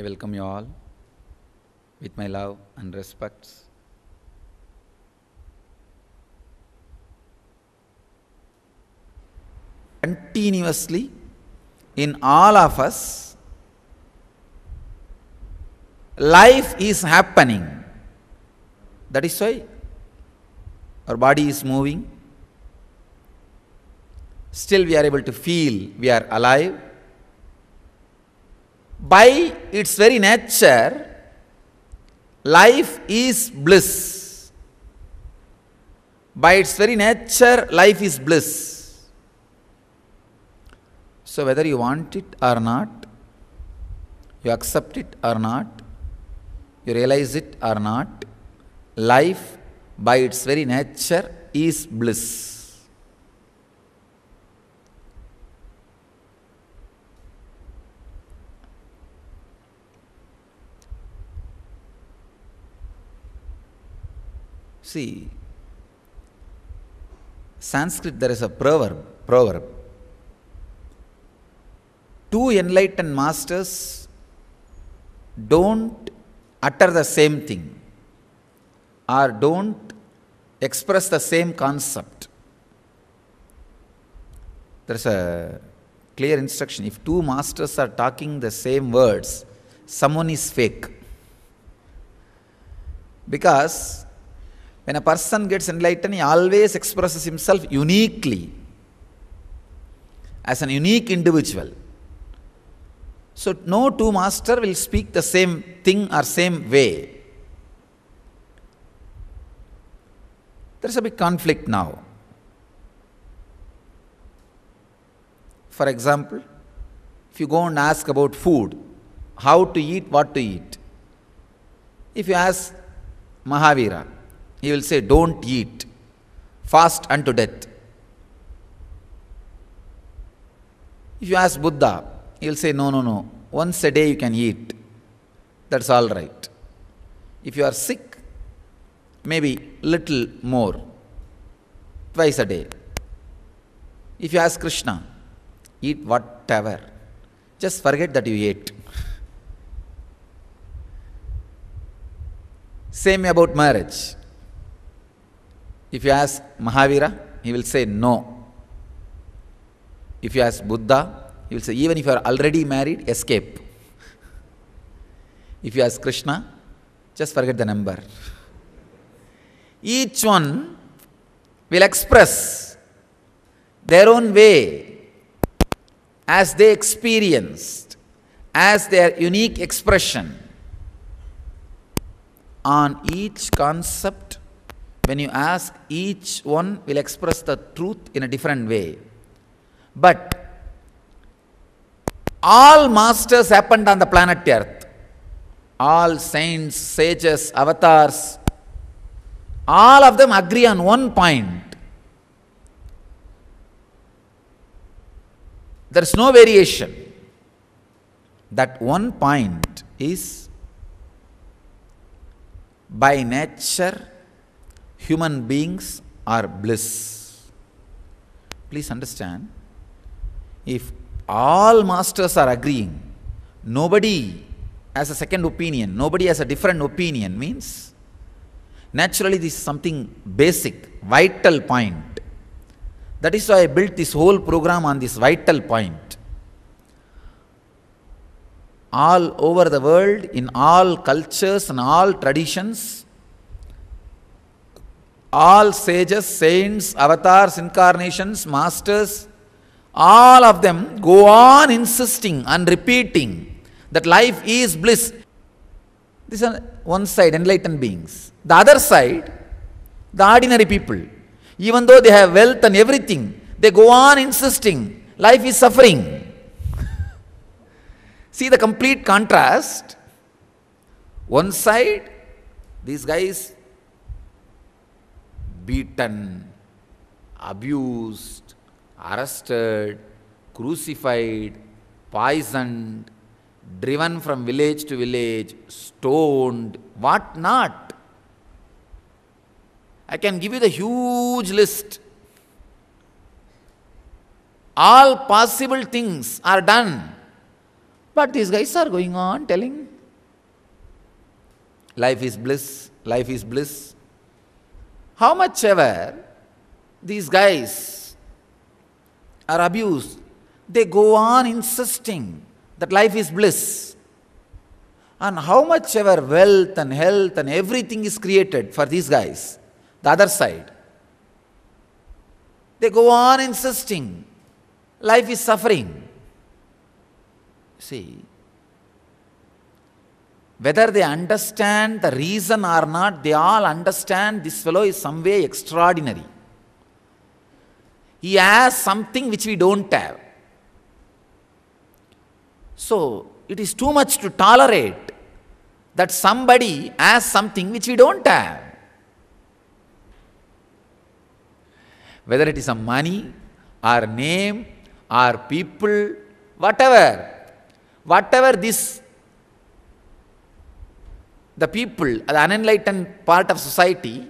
welcome you all with my love and respects. Continuously, in all of us, life is happening. That is why our body is moving. Still we are able to feel we are alive. By its very nature, life is bliss. By its very nature, life is bliss. So whether you want it or not, you accept it or not, you realize it or not, life by its very nature is bliss. See, Sanskrit, there is a proverb. Two enlightened masters don't utter the same thing or don't express the same concept. There is a clear instruction. If two masters are talking the same words, someone is fake. Because when a person gets enlightened, he always expresses himself uniquely, as an unique individual. So no two master will speak the same thing or same way. There is a big conflict now. For example, if you go and ask about food, how to eat, what to eat. If you ask Mahavira, he will say, don't eat, fast unto death. If you ask Buddha, he will say, no, once a day you can eat, that's all right. If you are sick, maybe little more, twice a day. If you ask Krishna, eat whatever, just forget that you ate. Same about marriage. If you ask Mahavira, he will say no. If you ask Buddha, he will say even if you are already married, escape. If you ask Krishna, just forget the number. Each one will express their own way as they experienced, as their unique expression. On each concept, when you ask, each one will express the truth in a different way. But all masters happened on the planet Earth. All saints, sages, avatars, all of them agree on one point. There is no variation. That one point is, by nature, human beings are bliss. Please understand, if all masters are agreeing, nobody has a second opinion, nobody has a different opinion, means naturally this is something basic, vital point. That is why I built this whole program on this vital point. All over the world, in all cultures and all traditions, all sages, saints, avatars, incarnations, masters, all of them go on insisting and repeating that life is bliss. This is one side, enlightened beings. The other side, the ordinary people. Even though they have wealth and everything, they go on insisting life is suffering. See the complete contrast. One side, these guys beaten, abused, arrested, crucified, poisoned, driven from village to village, stoned, what not. I can give you the huge list. All possible things are done. But these guys are going on telling Life is bliss, life is bliss. How much ever these guys are abused, they go on insisting that life is bliss. And how much ever wealth and health and everything is created for these guys, the other side, they go on insisting life is suffering. See, whether they understand the reason or not, they all understand this fellow is some way extraordinary. He has something which we don't have. So, it is too much to tolerate that somebody has something which we don't have. Whether it is a money, or name, or people, whatever this, the people, the unenlightened part of society,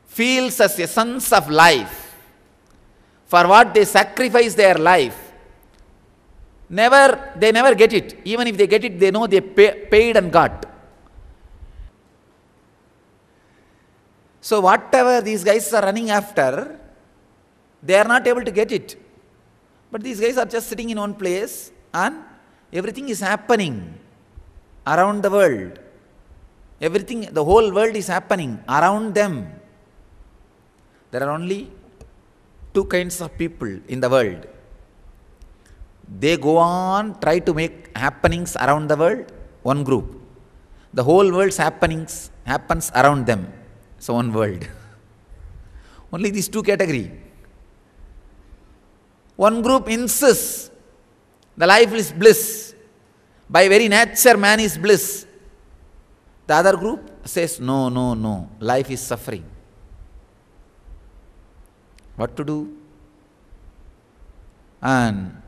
feels as essence of life, for what they sacrifice their life, they never get it. Even if they get it, they know they paid and got. So whatever these guys are running after, they are not able to get it. But these guys are just sitting in one place and everything is happening around the world. Everything, the whole world is happening around them. There are only two kinds of people in the world. They go on, try to make happenings around the world, one group. The whole world's happenings happens around them. So one world. Only these two categories. One group insists the life is bliss. By very nature man is bliss. The other group says no, life is suffering. What to do? And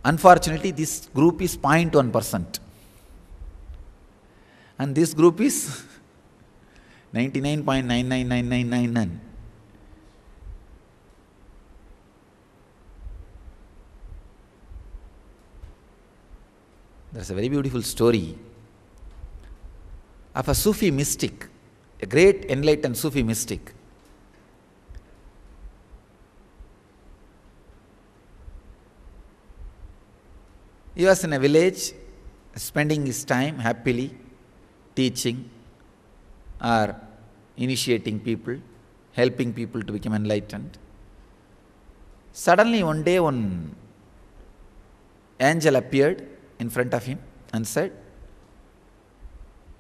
unfortunately this group is 0.1%. And this group is 99.999999. There's a very beautiful story of a Sufi mystic, a great enlightened Sufi mystic. He was in a village, spending his time happily teaching or initiating people, helping people to become enlightened. Suddenly one day one angel appeared in front of him and said,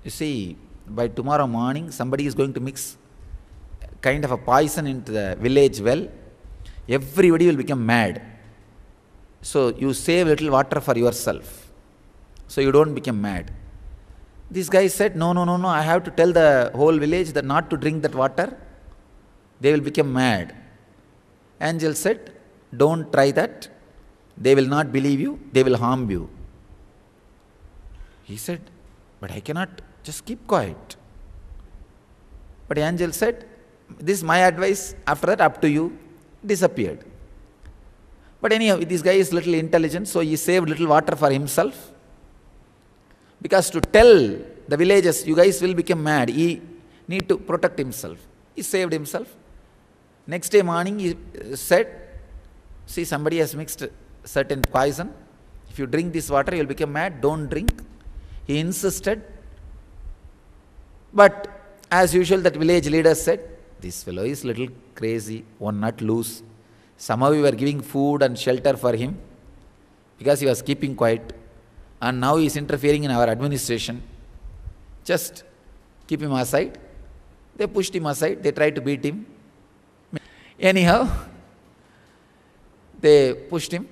you see, by tomorrow morning somebody is going to mix kind of a poison into the village well. Everybody will become mad. So you save little water for yourself, so you don't become mad. This guy said, no, I have to tell the whole village that not to drink that water. They will become mad. Angel said, don't try that. They will not believe you, they will harm you. He said, but I cannot just keep quiet. But the angel said, this is my advice, after that up to you. Disappeared. But anyhow, this guy is little intelligent, so he saved little water for himself. Because to tell the villagers, you guys will become mad, he need to protect himself. He saved himself. Next day morning he said, see, somebody has mixed certain poison. If you drink this water, you will become mad, don't drink. He insisted. But as usual, that village leader said, this fellow is little crazy, one nut loose. Somehow we were giving food and shelter for him because he was keeping quiet. And now he is interfering in our administration. Just keep him aside. They pushed him aside. They tried to beat him. Anyhow, they pushed him.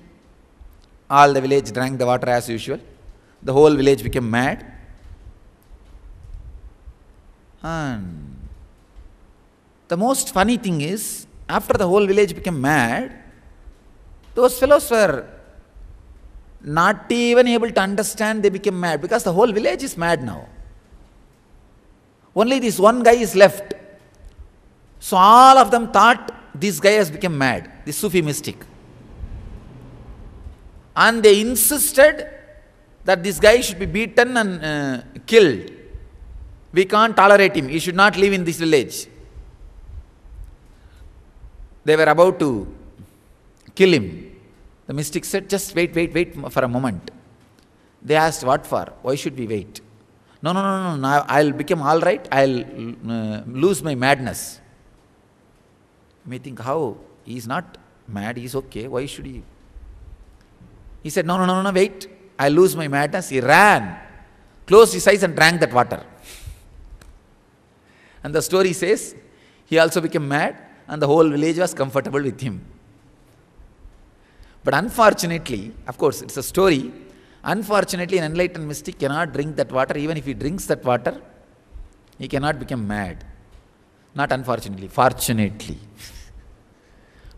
All the village drank the water as usual. The whole village became mad. And the most funny thing is, after the whole village became mad, those fellows were not even able to understand they became mad, because the whole village is mad now. Only this one guy is left. So all of them thought this guy has become mad, this Sufi mystic. And they insisted that this guy should be beaten and killed. We can't tolerate him. He should not live in this village. They were about to kill him. The mystic said, just wait for a moment. They asked, what for? Why should we wait? No, now I'll become all right. I'll lose my madness. You may think, how? He's not mad, he's okay. Why should he? He said, no, wait. I'll lose my madness. He ran, closed his eyes and drank that water. And the story says, he also became mad and the whole village was comfortable with him. But unfortunately, of course, it's a story. Unfortunately, an enlightened mystic cannot drink that water. Even if he drinks that water, he cannot become mad. Not unfortunately, fortunately.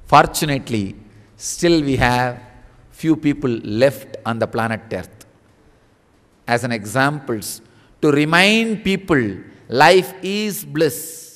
Fortunately, still we have few people left on the planet Earth as an examples to remind people life is bliss.